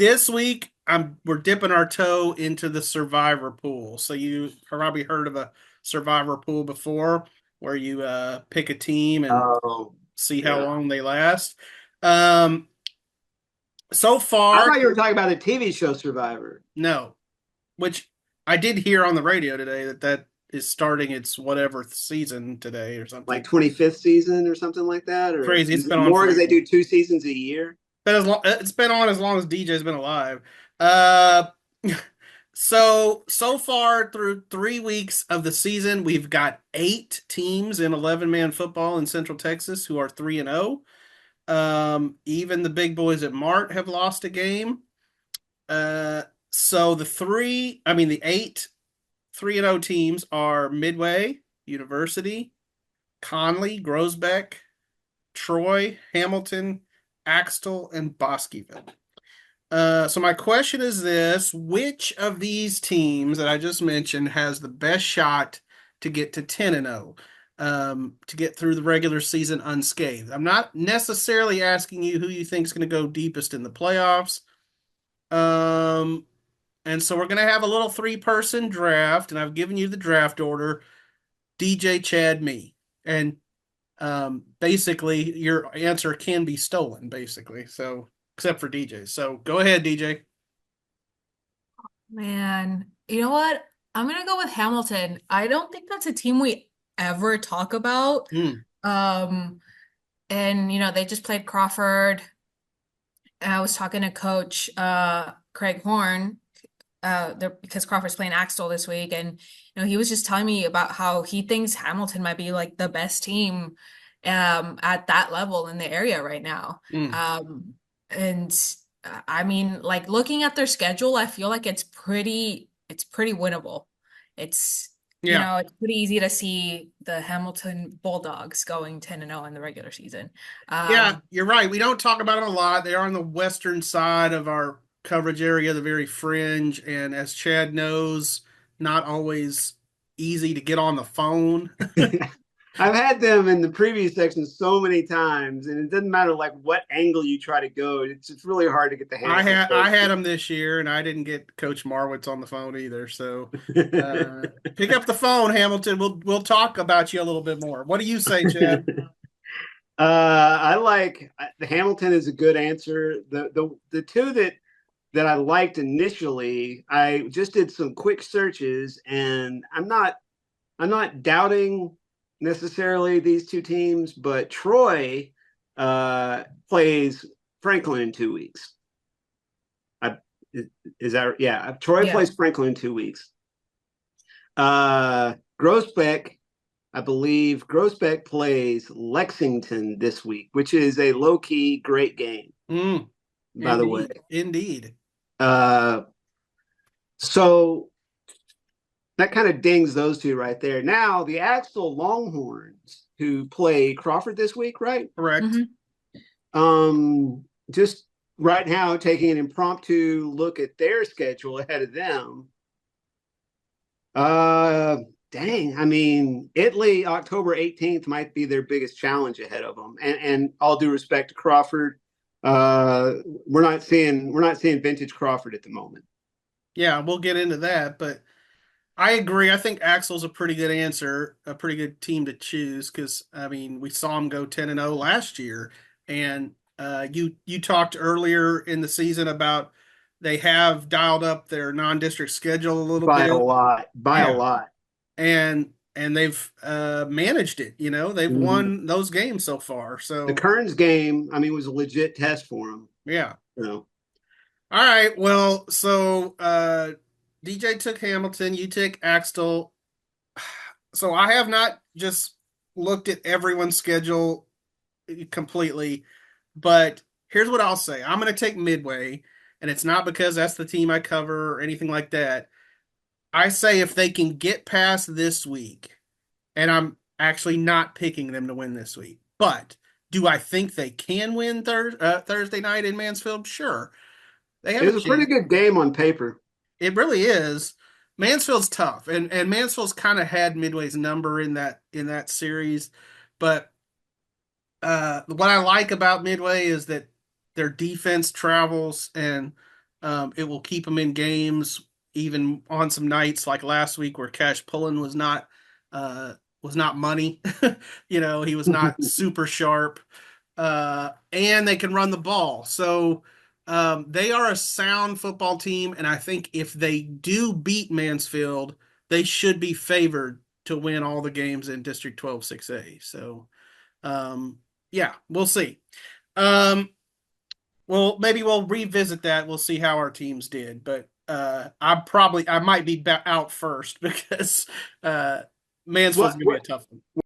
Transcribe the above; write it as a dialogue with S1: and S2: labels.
S1: This week, we're dipping our toe into the survivor pool. So you probably heard of a survivor pool before, where you pick a team and
S2: Oh,
S1: see how
S2: yeah.
S1: long they last. Um, so
S2: I
S1: far,
S2: thought you were talking about the TV show Survivor,
S1: no. Which I did hear on the radio today that is starting its whatever season today or
S2: like
S1: something
S2: 25th season or something like that, or
S1: crazy. It's
S2: is it
S1: been on
S2: more because they
S1: forever.
S2: do two seasons a year?
S1: It's been on as long as DJ's been alive. Uh, so far through 3 weeks of the season, we've got 8 teams in 11-man football in Central Texas who are 3-0. Even the big boys at Mart have lost a game. Uh, so the 8 3-0 teams are Midway, University, Connally, Groesbeck, Troy, Hamilton, Axtell, and Bosqueville. So my question is this: which of these teams that I just mentioned has the best shot to get to 10-0, to get through the regular season unscathed? I'm not necessarily asking you who you think is going to go deepest in the playoffs. Um, and so we're going to have a little three-person draft, and I've given you the draft order: DJ, Chad, me, and basically your answer can be stolen, basically. So except for DJ. So go ahead, DJ.
S3: Man, you know what? I'm gonna go with Hamilton. I don't think that's a team we ever talk about.
S1: Mm.
S3: Um, and they just played Crawford. And I was talking to Coach Craig Horn, because Crawford's playing Axtell this week, and he was just telling me about how he thinks Hamilton might be like the best team at that level in the area right now.
S1: Mm.
S3: And I mean, like looking at their schedule, I feel like it's pretty winnable. It's
S1: Yeah.
S3: it's pretty easy to see the Hamilton Bulldogs going 10-0 in the regular season.
S1: Yeah,
S3: Um,
S1: you're right. We don't talk about them a lot. They are on the western side of our coverage area, the very fringe. And as Chad knows, not always easy to get on the phone.
S2: I've had them in the preview section so many times, and it doesn't matter like what angle you try to go. It's really hard to get the
S1: I
S2: Hamilton
S1: had I
S2: folks.
S1: had them this year, and I didn't get Coach Marwitz on the phone either. So pick up the phone, Hamilton. We'll talk about you a little bit more. What do you say, Chad?
S2: I like the Hamilton is a good answer. The two that I liked initially, I just did some quick searches, and I'm not doubting necessarily these two teams, but Troy plays Franklin in 2 weeks. I, is that yeah? Troy
S3: yeah.
S2: plays Franklin in 2 weeks. Groesbeck, I believe Groesbeck plays Lexington this week, which is a low key great game,
S1: Mm,
S2: by the way.
S1: indeed, indeed.
S2: Uh, so that kind of dings those two right there. Now the Axel Longhorns, who play Crawford this week, right?
S1: Correct.
S3: hmm
S2: Just right now taking an impromptu look at their schedule ahead of them. Uh, Dang. I mean, Italy, October 18th might be their biggest challenge ahead of them. And all due respect to Crawford, we're not seeing vintage Crawford at the moment.
S1: Yeah, we'll get into that, but I agree. I think Axel's a pretty good answer, a pretty good team to choose because I mean we saw him go 10-0 last year, and you talked earlier in the season about they have dialed up their non-district schedule a little
S2: By a
S1: bit.
S2: lot. By a
S1: Yeah,
S2: lot.
S1: and they've managed it. They've
S2: Mhm.
S1: won those games so far.
S2: The
S1: So
S2: Kearns game, I mean, was a legit test for them.
S1: yeah.
S2: You know,
S1: All right. Well, so DJ took Hamilton, you took Axtell. So I have not just looked at everyone's schedule completely, but here's what I'll say. I'm going to take Midway, and it's not because that's the team I cover or anything like that. I say if they can get past this week, and I'm actually not picking them to win this week, but do I think they can win Thursday night in Mansfield? Sure. They have
S2: it
S1: a
S2: was a pretty
S1: chance.
S2: good game on paper.
S1: It really is. Mansfield's tough, and Mansfield's kind of had Midway's number in that series, but what I like about Midway is that their defense travels, and It will keep them in games, even on some nights like last week where Cash Pullen was not money. He was not super sharp. And they can run the ball. So they are a sound football team, and I think if they do beat Mansfield, they should be favored to win all the games in District 12 6A. So yeah, we'll see. Well, maybe we'll revisit that. We'll see how our teams did, but I might be out first because Mansfield's
S2: Well,
S1: going to be a tough one.